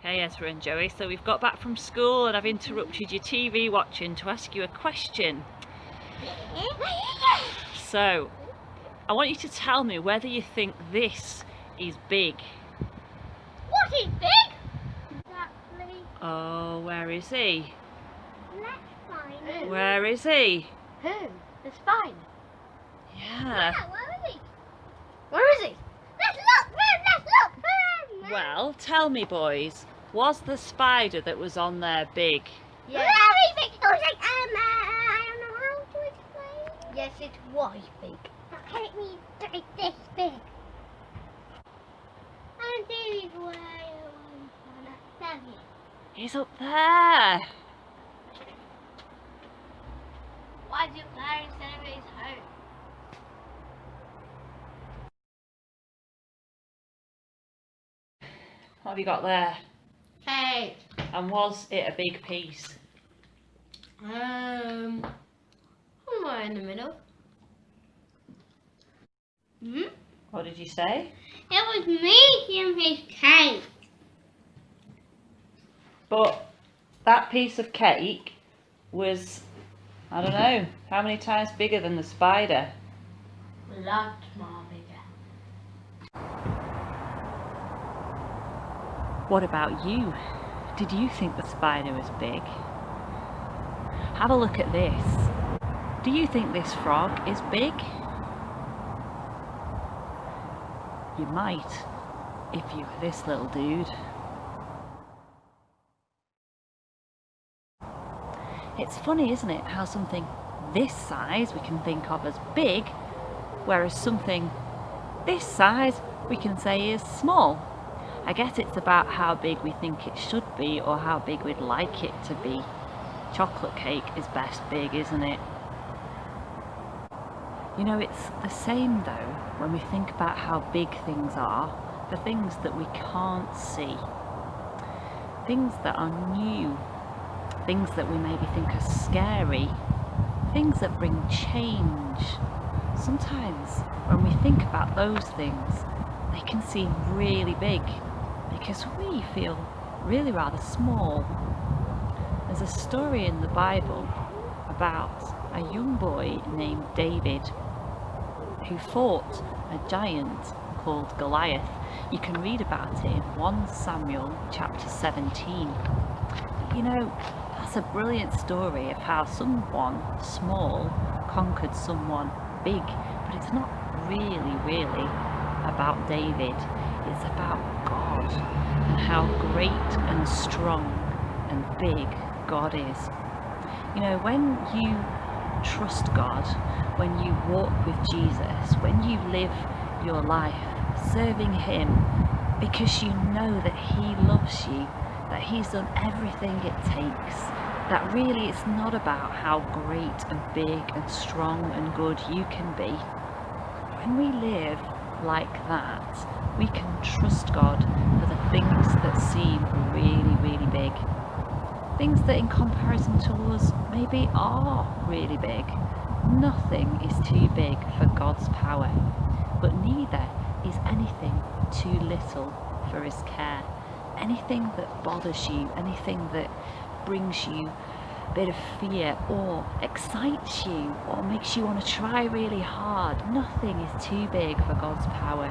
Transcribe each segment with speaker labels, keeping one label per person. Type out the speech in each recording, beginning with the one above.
Speaker 1: Hey Ezra and Joey, so we've got back from school and I've interrupted your TV watching to ask you a question. So, I want you to tell me whether you think this is big.
Speaker 2: What is big? Exactly.
Speaker 1: Oh, where is he?
Speaker 2: Let's find him.
Speaker 1: Where is he?
Speaker 2: Who? The spider.
Speaker 1: Yeah.
Speaker 2: Where is he? Where is he? Let's look for him, let's look for him.
Speaker 1: Well, tell me boys, was the spider that was on there big?
Speaker 2: Yes. Very big. It was like, I don't know how to explain. Yes, it was big. Okay, it means like this big. And this is where I want to tell you.
Speaker 1: He's up there.
Speaker 2: Why is it there instead of his home?
Speaker 1: What have you got there?
Speaker 2: Hey.
Speaker 1: And was it a big piece?
Speaker 2: Somewhere in the middle.
Speaker 1: What did you say?
Speaker 2: It was making his cake.
Speaker 1: But that piece of cake was, I don't know, how many times bigger than the spider?
Speaker 2: A lot more bigger.
Speaker 1: What about you? Did you think the spider was big? Have a look at this. Do you think this frog is big? You might, if you were this little dude. It's funny, isn't it, how something this size we can think of as big, whereas something this size we can say is small. I guess it's about how big we think it should be or how big we'd like it to be. Chocolate cake is best big, isn't it? You know, it's the same though when we think about how big things are, the things that we can't see, things that are new, things that we maybe think are scary, things that bring change. Sometimes when we think about those things, they can seem really big because we feel really rather small. There's a story in the Bible about a young boy named David who fought a giant called Goliath. You can read about it in 1 Samuel chapter 17. You know, that's a brilliant story of how someone small conquered someone big, but it's not really about David. It's about God and how great and strong and big God is. You know, when you trust God, when you walk with Jesus, when you live your life serving Him because you know that He loves you, that He's done everything it takes, that really it's not about how great and big and strong and good you can be. When we live like that, we can trust God for the things that seem really big. Things that in comparison to us maybe are really big. Nothing is too big for God's power, but neither is anything too little for His care. Anything that bothers you, anything that brings you a bit of fear or excites you or makes you want to try really hard, nothing is too big for God's power.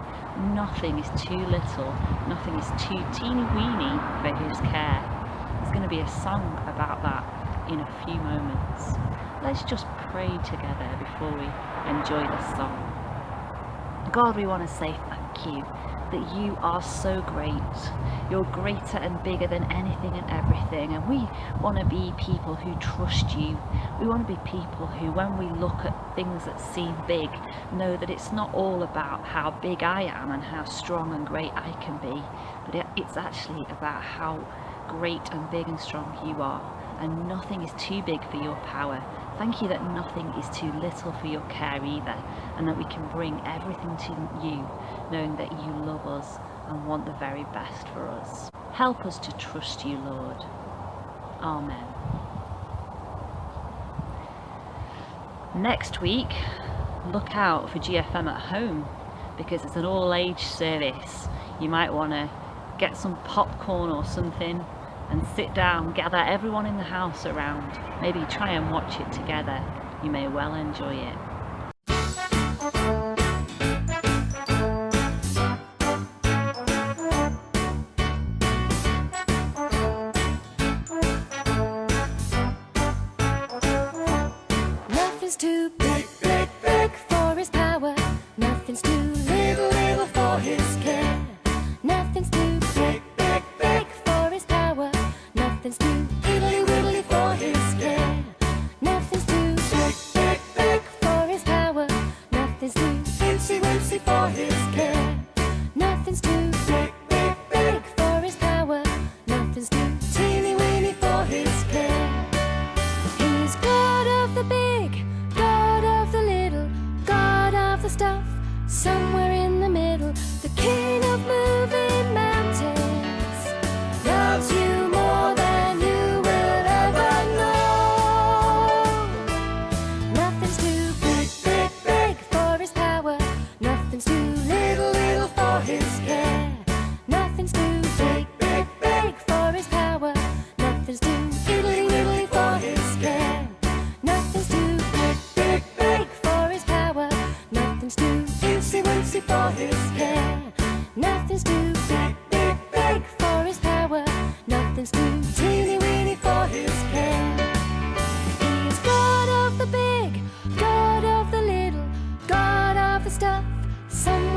Speaker 1: Nothing is too little. Nothing is too teeny weeny for His care. There's going to be a song about that in a few moments. Let's just pray together before we enjoy this song. God, we want to say thank you that you are so great. You're greater and bigger than anything and everything, and we want to be people who trust you. We want to be people who, when we look at things that seem big, know that it's not all about how big I am and how strong and great I can be, but it's actually about how great and big and strong you are, and nothing is too big for your power. Thank you that nothing is too little for your care either, and that we can bring everything to you, knowing that you love us and want the very best for us. Help us to trust you, Lord. Amen. Next week, look out for GFM at home, because it's an all-age service. You might want to get some popcorn or something and sit down, gather everyone in the house around, maybe try and watch it together. You may well enjoy it.
Speaker 3: Nothing's too big, big, big for his power. Nothing's too little, little for his care. Nothing's too big, big, big for his power. Nothing's too widdly, widdly for his care. Nothing's too big, big, big for his power. Nothing's too fancy, fancy for his care. Nothing's too big, big, big for his power. Nothing's too teeny, weeny for his care. He's God of the big, God of the little, God of the stuff, somewhere in the middle, the king of moving mountains, loves you more than you will ever know. Nothing's too big, big, big for his power. Nothing's too little, little for his care. Nothing's too big, big, big for his power. Nothing's too widdly, widdly for his care. Nothing's too big, big, big for his power. Nothing's too fancy, fancy for his care. Nothing's too big, big, big for his power. Nothing's too teeny, weeny for his care. He is God of the big, God of the little, God of the stuff, somewhere